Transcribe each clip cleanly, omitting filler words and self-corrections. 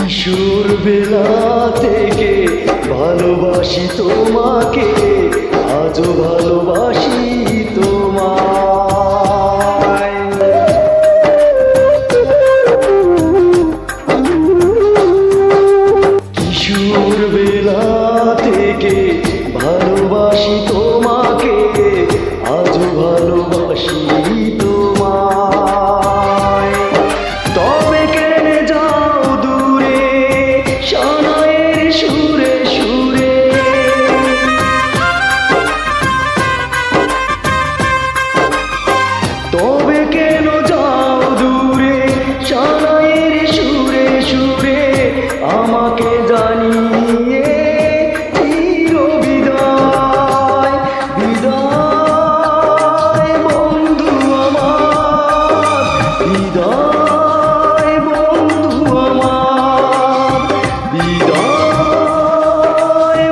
কিশোর বেলা থেকে ভালোবাসি তোমাকে, আজও ভালোবাসি তোমায়। কিশোর বেলা থেকে ভালোবাসি তোমাকে, আজও ভালোবাসি তোমায়। তবে কেন যাও দূরে সানাইয়ের সুরে সুরে, তবে কেন যাও দূরে সানাইয়ের সুরে সুরে, আমাকে জানিয়ে চির বিদায়। বিদায় বন্ধু আমার, বিদায় বন্ধু আমার, বিদায়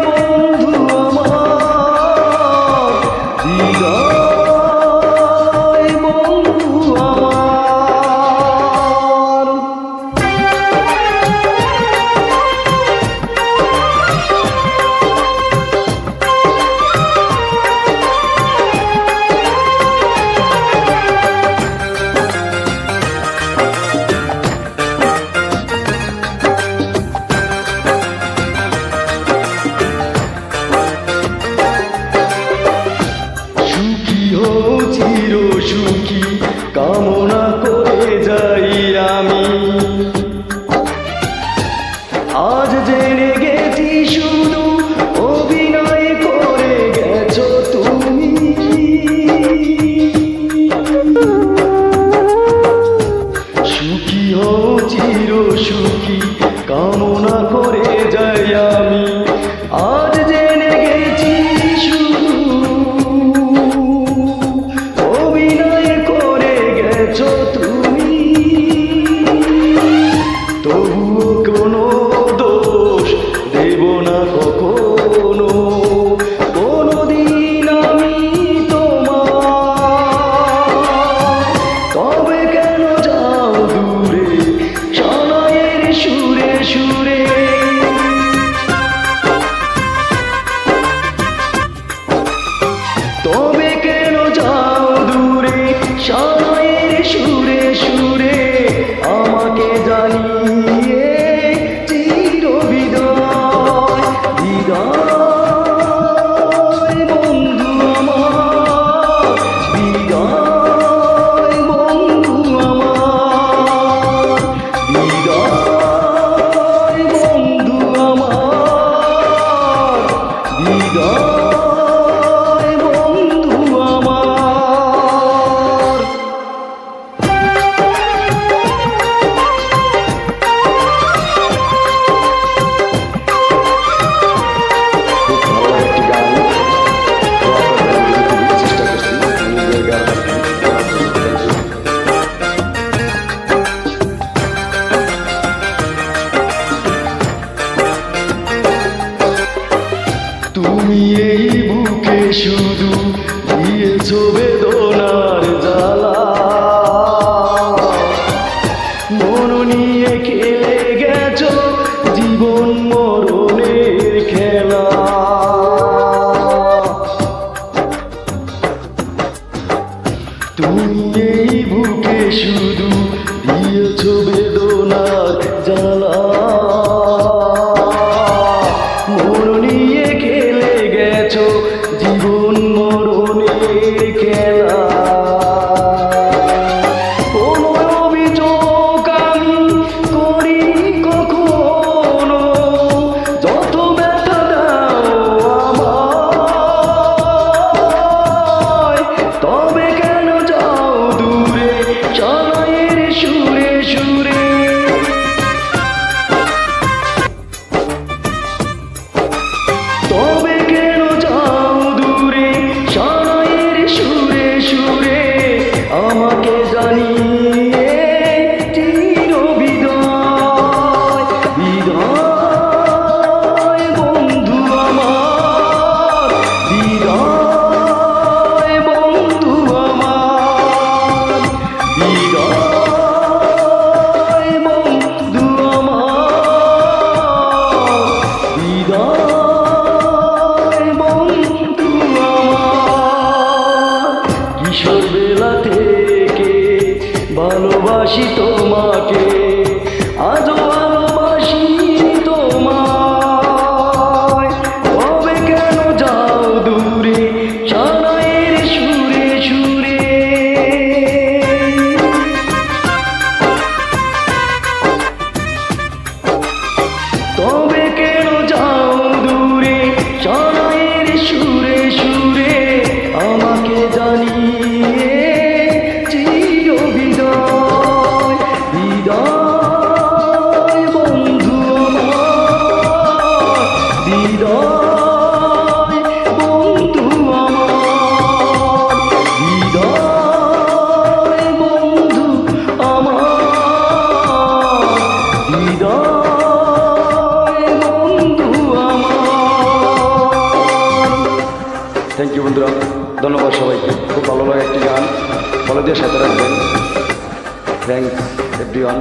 বন্ধু আমার, বিদায় বন্ধু আমার। চির সুখী কামনা করে যাই আমি, আজ জেনে গেছি শুধু অভিনয় করে গেছো তুমি। সুখী হও চির সুখী কামনা করে যাই আমি, আজ জেনে গেছি শুধু অভিনয় করে গেছো তুমি। তবুও কোনো দোষ দেব না কখনো, কোনোদিন আমি তোমার। তবে কেন যাও দূরে সানাইয়ের সুরে সুরে, তবে কেন যাও দূরে সানাইয়ের সুরে সুরে, আমাকে জানিয়ে চির বিদায়। বিদায় বন্ধু আমার, বিদায় বন্ধু আমার, বিদায় বন্ধু আমার, বিদায় বন্ধু আমার। খুব ভালো একটি গান, তো আপনাদের দিতে চেষ্টা করছি নিজের গান। তুমি এই বুকে শুধু দিয়েছো বেদনার জ্বালা, মন নিয়ে খেলে গেছো জীবন মরণের খেলা। তুমি এই বুকে শুধু দিয়েছো বেদনার জ্বালা, মন নিয়ে খেলে গেছো জীবন মরণের খেলা। তবে কেন যাও দূরে সানাইয়ের সুরে সুরে আমাকে জানিয়ে চির বিদায় বিদায় বন্ধু আমার বিদায় বন্ধু আমার বিদায় বন্ধু আমার বিদায় বন্ধু আমার। থ্যাংক ইউ বন্ধুরা, ধন্যবাদ সবাইকে। খুব ভালো লাগে একটি গান, ভালো দিয়ে সাথে রাখবেন। Thanks everyone.